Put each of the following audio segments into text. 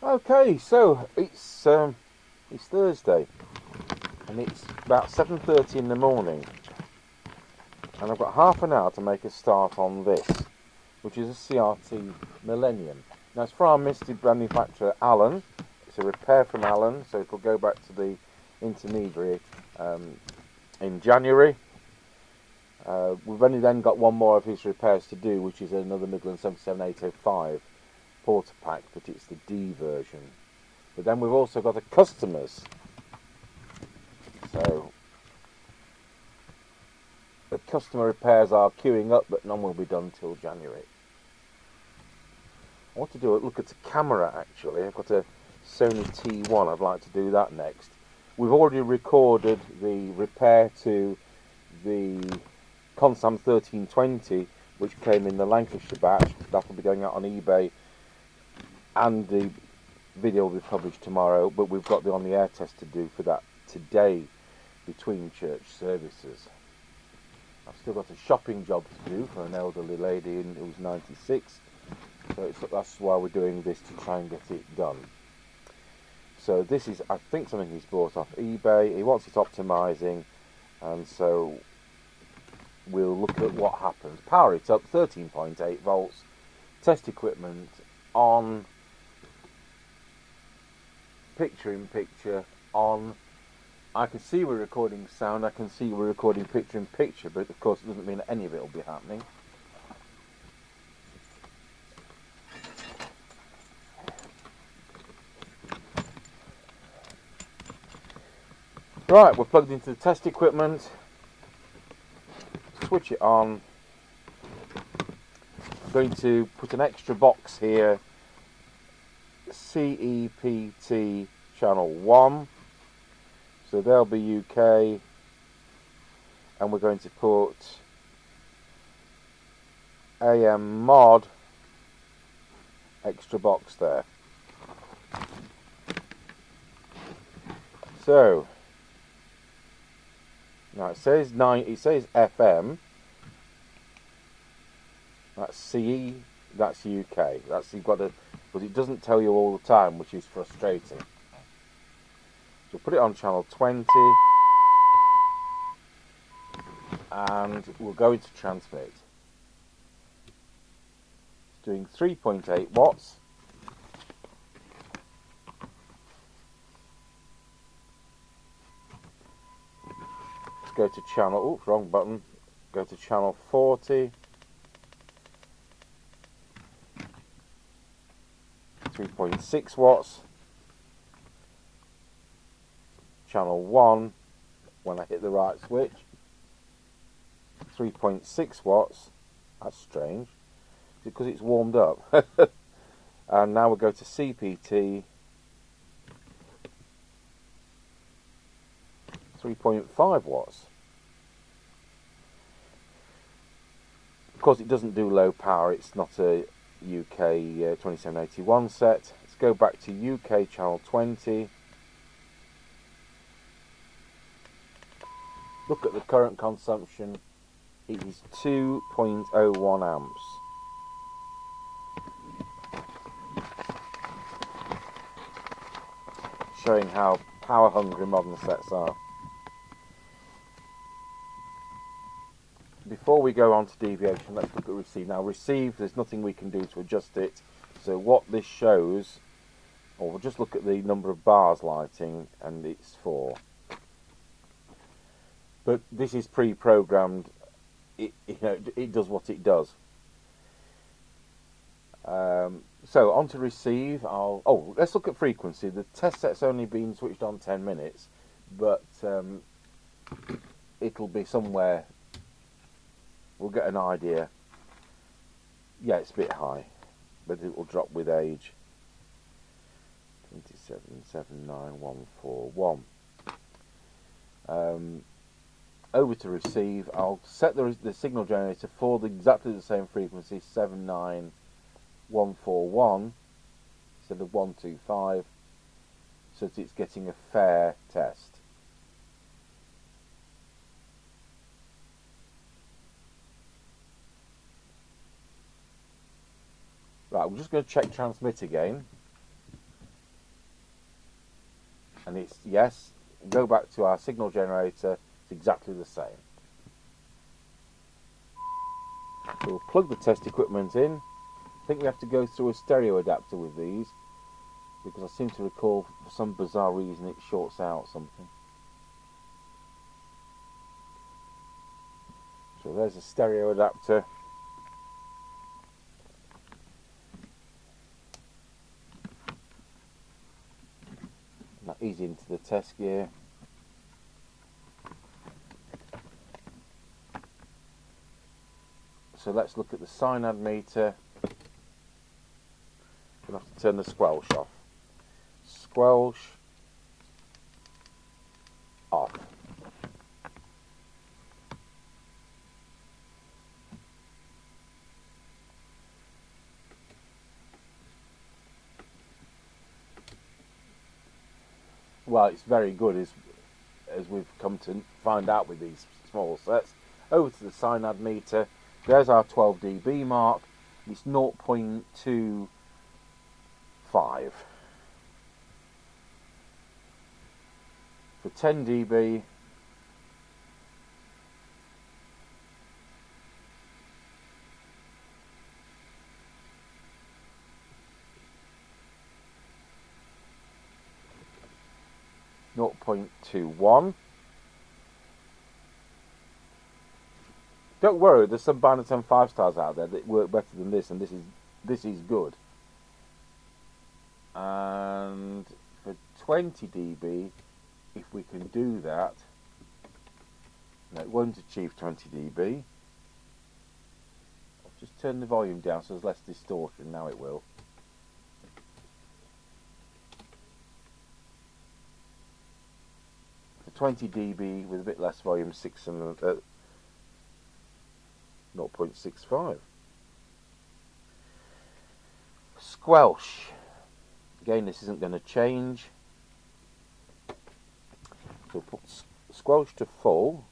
Okay, so it's Thursday and it's about 7:30 in the morning, and I've got half an hour to make a start on this, which is a CRT Millenium. Now it's from our misted benefactor Allen. It's a repair from Allen, so it'll go back to the intermediary in January. We've only then got one more of his repairs to do, which is another Midland 77805 porter pack, but it's the D version. But then we've also got a customers. So the customer repairs are queuing up, but none will be done till January. I want to do a look at the camera actually. I've got a Sony T1. I'd like to do that next. We've already recorded the repair to the Consam 1320, which came in the Lancashire batch. That'll be going out on eBay, and the video will be published tomorrow. But we've got the on-the-air test to do for that today between church services. I've still got a shopping job to do for an elderly lady who's 96, so that's why we're doing this, to try and get it done. So this is, I think, something he's bought off eBay. He wants it optimizing, and so we'll look at what happens. Power it up, 13.8 volts, test equipment on, picture in picture on. I can see we're recording sound, I can see we're recording picture in picture, but of course it doesn't mean that any of it will be happening. Right, we're plugged into the test equipment. Switch it on. I'm going to put an extra box here, CEPT channel 1, so they'll be UK, and we're going to put AM mod extra box there. So now it says FM. That's CE, that's UK. That's, you've got to, but it doesn't tell you all the time, which is frustrating. So put it on channel 20, and we'll go into transmit. It's doing 3.8 watts. Let's go to channel, oops, wrong button. Go to channel 40. 3.6 watts. Channel 1, when I hit the right switch. 3.6 watts. That's strange, because it's warmed up. And now we'll go to CPT. 3.5 watts. Of course, it doesn't do low power. It's not a UK 2781 set. Let's go back to UK channel 20. Look at the current consumption. It is 2.01 amps. Showing how power hungry modern sets are. Before we go on to deviation, let's look at receive. Now receive, there's nothing we can do to adjust it. So what this shows, or we'll just look at the number of bars lighting, and it's 4. But this is pre-programmed. It does what it does. So on to receive. Let's look at frequency. The test set's only been switched on 10 minutes, but it'll be somewhere. We'll get an idea. Yeah, it's a bit high, but it will drop with age. 27,79141. Over to receive. I'll set the signal generator for exactly the same frequency, 79141, instead of 125, so that it's getting a fair test. Right, we're just going to check transmit again. And it's, yes, go back to our signal generator, it's exactly the same. So we'll plug the test equipment in. I think we have to go through a stereo adapter with these, because I seem to recall for some bizarre reason it shorts out something. So there's a stereo adapter. That is into the test gear. So let's look at the SINAD meter. We'll have to turn the squelch off. Squelch off. Well, it's very good as we've come to find out with these small sets. Over to the SINAD meter. There's our 12 dB mark. It's 0.25. For 10 dB, .21. Don't worry, there's some Binatone 5-stars out there that work better than this, and this is good. And for 20 dB, if we can do that, no, it won't achieve 20 dB. I'll just turn the volume down so there's less distortion. Now it will. For 20 dB with a bit less volume, 0.65. Squelch. Again, this isn't going to change. So put squelch to full.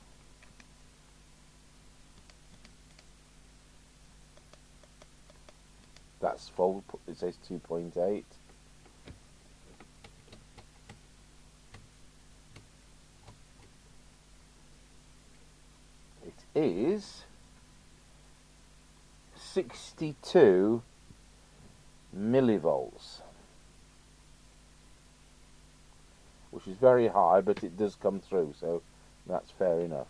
That's full. It says 2.8. It is 62 millivolts, which is very high, but it does come through, so that's fair enough.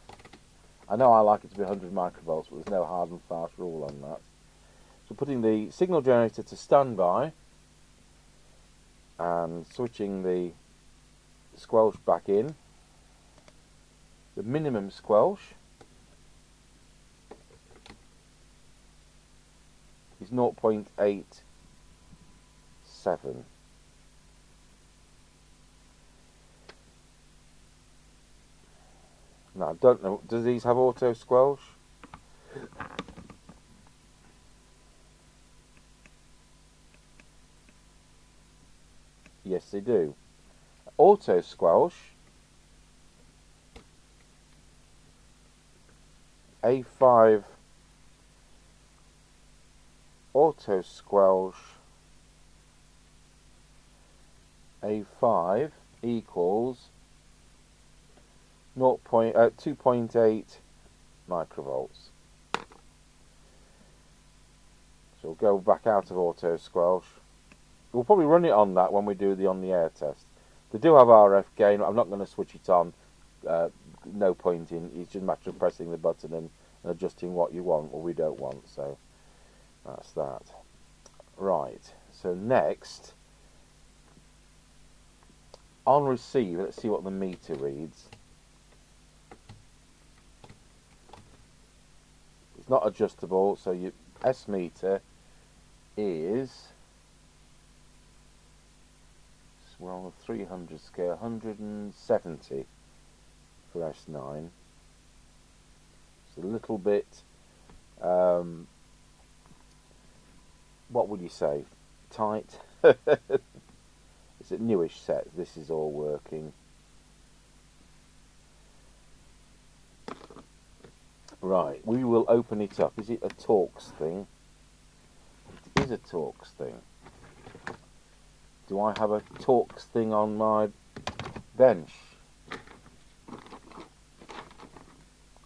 I know I like it to be 100 microvolts, but there's no hard and fast rule on that. So putting the signal generator to standby and switching the squelch back in. The minimum squelch is 0.87. Now I don't know, do these have auto squelch? Yes, they do. Auto squelch, A5 auto squelch, A5 equals 2.8 microvolts. So we'll go back out of auto squelch. We'll probably run it on that when we do the on the air test. They do have RF gain. I'm not going to switch it on. No point in. It's just a matter of pressing the button and adjusting what you want or we don't want. So that's that. Right. So next, on receive, let's see what the meter reads. It's not adjustable, so your S meter is, we're on the 300 scale, 170 for S9. It's a little bit, what would you say, tight? It's a newish set, this is all working. Right, we will open it up. Is it a Torx thing? It is a Torx thing. Do I have a Torx thing on my bench.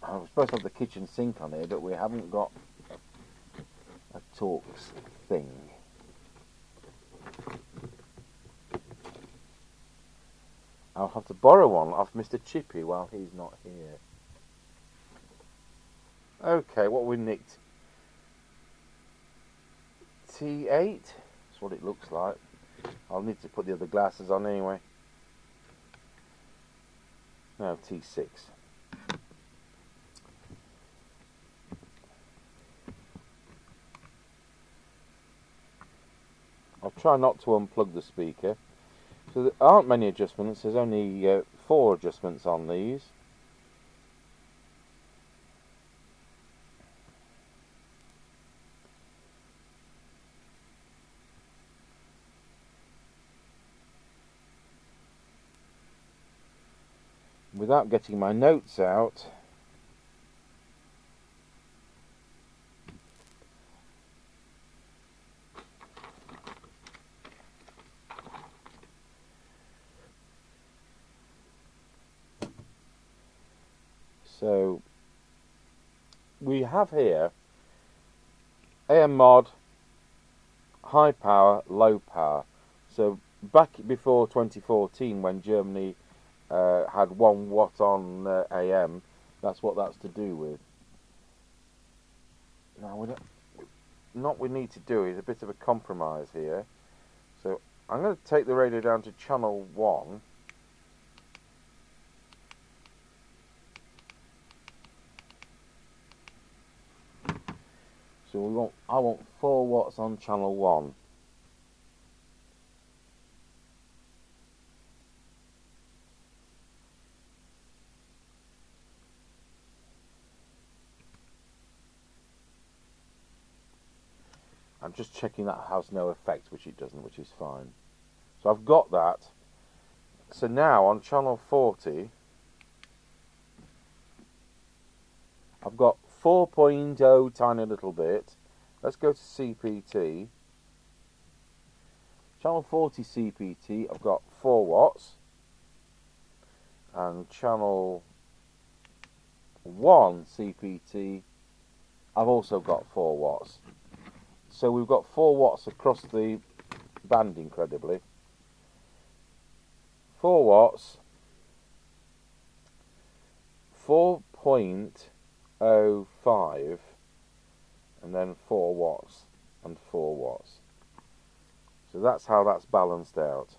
I was supposed to have the kitchen sink on here, but we haven't got a Torx thing. I'll have to borrow one off Mr. Chippy while he's not here. Okay, what we nicked? T8? That's what it looks like. I'll need to put the other glasses on anyway. No, T6. I'll try not to unplug the speaker. So there aren't many adjustments, there's only 4 adjustments on these. Without getting my notes out, so we have here AM mod, high power, low power. So back before 2014, when Germany had 1 watt on AM, that's what that's to do with. Now what we need to do is a bit of a compromise here. So I'm going to take the radio down to channel 1. So I want 4 watts on channel 1. I'm just checking that has no effect, which it doesn't, which is fine. So I've got that. So now on channel 40, I've got 4.0 tiny little bit. Let's go to CPT. Channel 40 CPT, I've got 4 watts. And channel 1 CPT, I've also got 4 watts. So we've got 4 watts across the band, incredibly. 4 watts, 4.05, and then 4 watts and 4 watts. So that's how that's balanced out.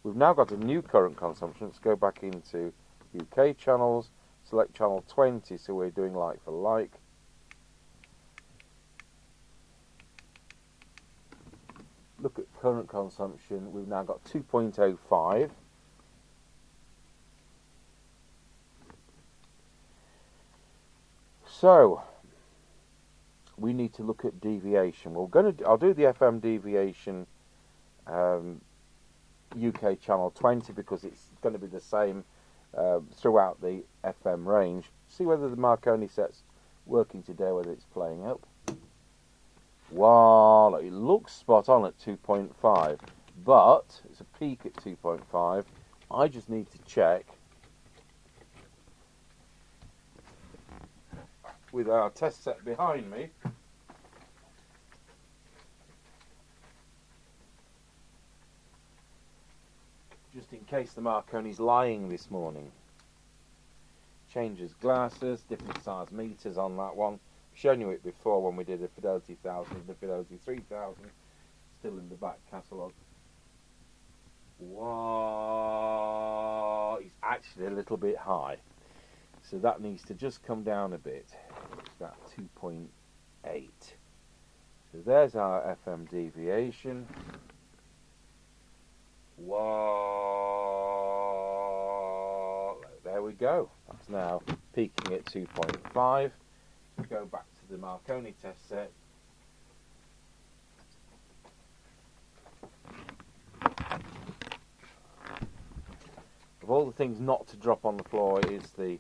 We've now got a new current consumption. Let's go back into UK channels, select channel 20, so we're doing like for like. Look at current consumption, we've now got 2.05. So we need to look at deviation. I'll do the FM deviation UK channel 20 because it's going to be the same throughout the FM range. See whether the Marconi set's working today, whether it's playing up. Wow, it looks spot on at 2.5, but it's a peak at 2.5. I just need to check with our test set behind me. Just in case the Marconi's lying this morning. Changes glasses, different size meters on that one. Shown you it before when we did the Fidelity 1000 and the Fidelity 3000, still in the back catalogue. Wow, it's actually a little bit high, so that needs to just come down a bit. It's about 2.8. So there's our FM deviation. Wow, there we go. That's now peaking at 2.5. Go back to the Marconi test set. Of all the things not to drop on the floor is the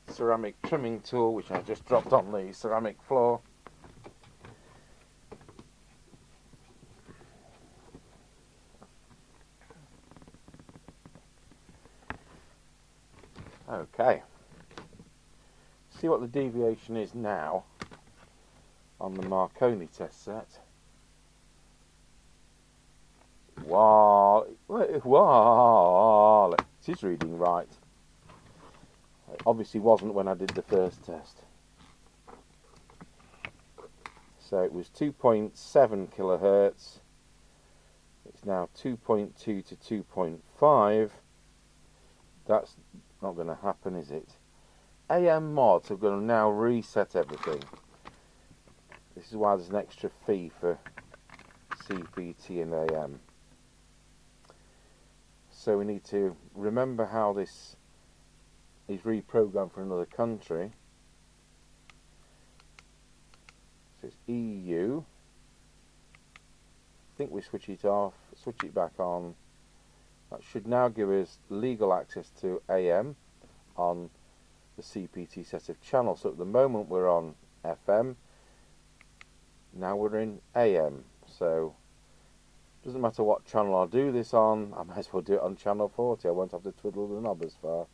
ceramic trimming tool, which I just dropped on the ceramic floor. Okay. See what the deviation is now on the Marconi test set. Wow, it is reading right. It obviously wasn't when I did the first test. So it was 2.7 kilohertz. It's now 2.2 to 2.5. That's not going to happen, is it? AM mods are going to now reset everything. This is why there's an extra fee for CPT and AM. So we need to remember how this is reprogrammed for another country. So it's EU. I think we switch it off, switch it back on. That should now give us legal access to AM on the CPT set of channels. So at the moment we're on FM. Now we're in AM. So doesn't matter what channel I do this on, I might as well do it on channel 40. I won't have to twiddle the knob as far.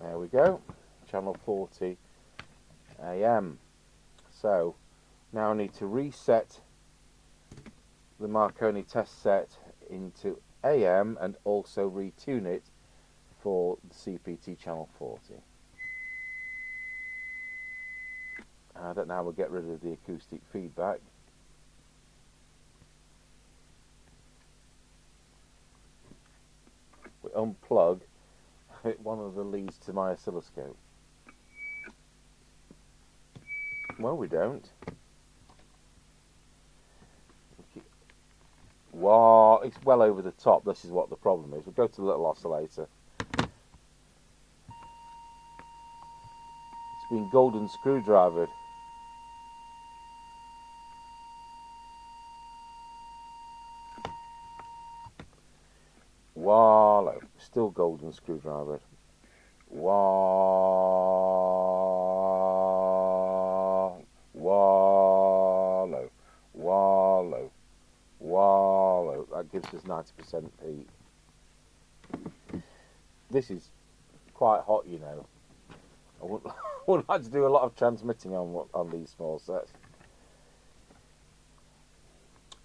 There we go, channel 40 AM. So now I need to reset the Marconi test set into AM and also retune it for the CPT channel 40. I don't know how we'll get rid of the acoustic feedback. We unplug one of the leads to my oscilloscope. Well, we don't. Wow, it's well over the top. This is what the problem is. We'll go to the little oscillator. It's been golden screwdrivered. Wallow, still golden screwdrivered. Wallow, wallow, wallow, wallow. That gives us 90% peak. This is quite hot, you know. I wouldn't like to do a lot of transmitting on these small sets.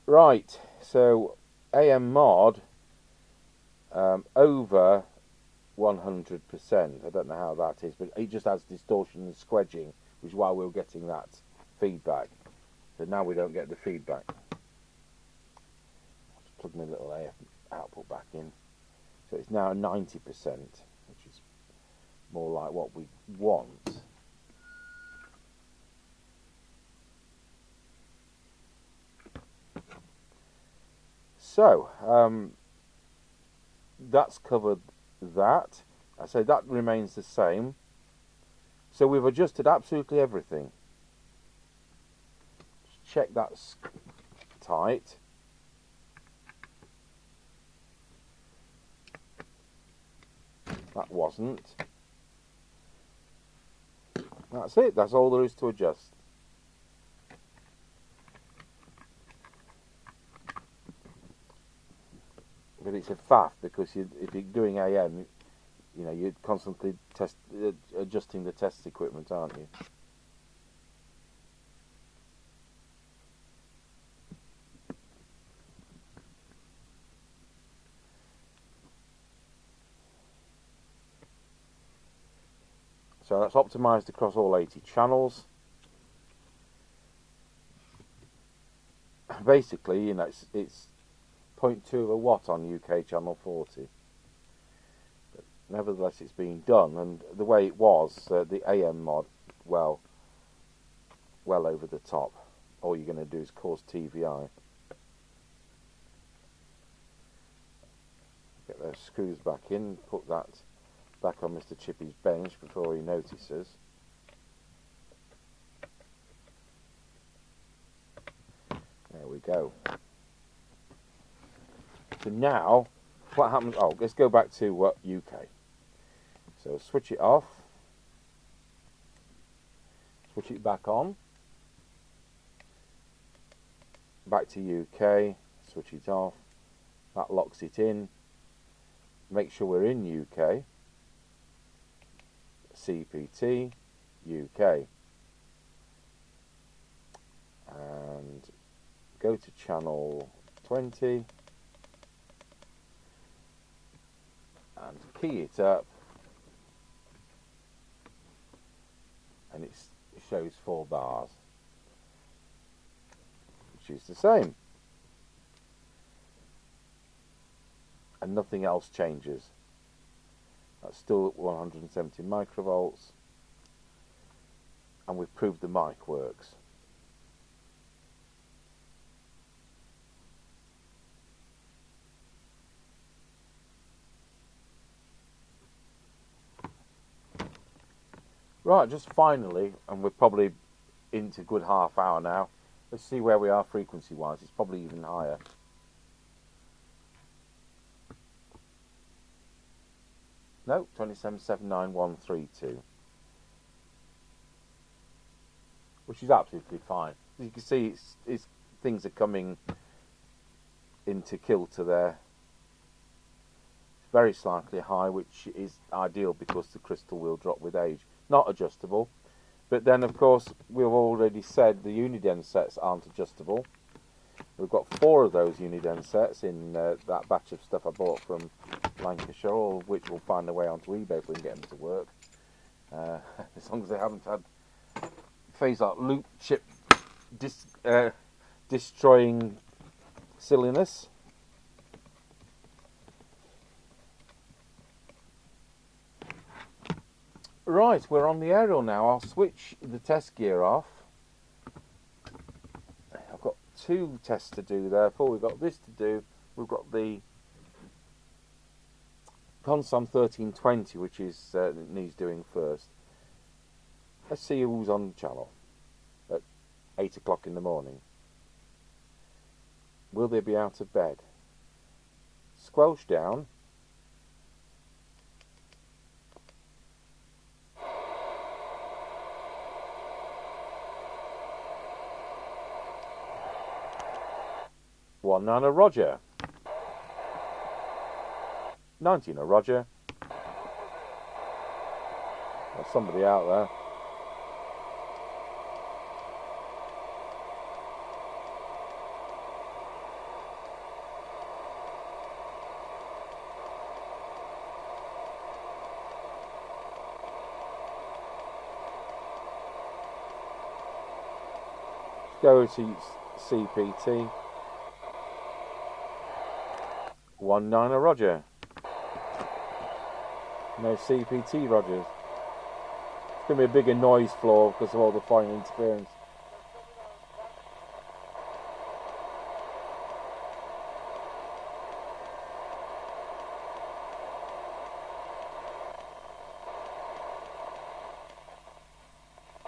Right, so AM mod over 100%. I don't know how that is, but it just adds distortion and squedging, which is why we were getting that feedback. So now we don't get the feedback. I'll just plug my little AF output back in. So it's now 90%, which is more like what we want. So, that's covered that. I say that remains the same. So we've adjusted absolutely everything. Just check that's tight. That wasn't. That's it. That's all there is to adjust. But it's a faff because if you're doing AM, you know, you're constantly adjusting the test equipment, aren't you? So that's optimized across all 80 channels. Basically, you know, it's 0.2 of a watt on UK channel 40. But nevertheless, it's being done, and the way it was, the AM mod, well over the top. All you're going to do is cause TVI. Get those screws back in, put that back on Mr. Chippy's bench before he notices. There we go. So now, what happens? Oh, let's go back to UK. So switch it off. Switch it back on. back to UK, switch it off, that locks it in, make sure we're in UK, CEPT, UK, and go to channel 20 and key it up, and it shows 4 bars, which is the same, and nothing else changes. That's still at 170 microvolts, and we've proved the mic works. Right, just finally, and we're probably into a good half hour now, let's see where we are frequency wise. It's probably even higher. No, 27,79132, which is absolutely fine. As you can see, things are coming into kilter there. It's very slightly high, which is ideal because the crystal will drop with age. Not adjustable, but then of course we've already said the Uniden sets aren't adjustable. We've got 4 of those Uniden sets in that batch of stuff I bought from Lincolnshire, all of which will find their way onto eBay if we can get them to work. As long as they haven't had phase-out loop chip destroying silliness. Right, we're on the aerial now. I'll switch the test gear off. I've got 2 tests to do therefore. We've got this to do. We've got the Consom 1320, which is needs doing first. Let's see who's on the channel at 8 o'clock in the morning. Will they be out of bed? Squelch down. One niner Roger. 19 Roger. There's somebody out there. Go to CPT. 19 Roger. No CPT Rogers. It's going to be a bigger noise floor because of all the foreign interference.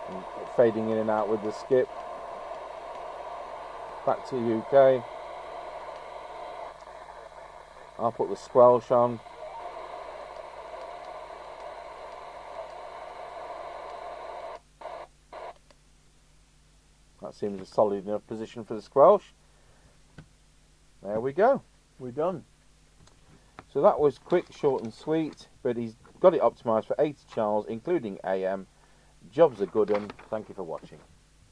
And fading in and out with the skip. Back to UK. I'll put the squelch on. That seems a solid enough position for the squelch. There we go. We're done. So that was quick, short and sweet, but he's got it optimised for 80 channels, including AM. Job's a good one. Thank you for watching.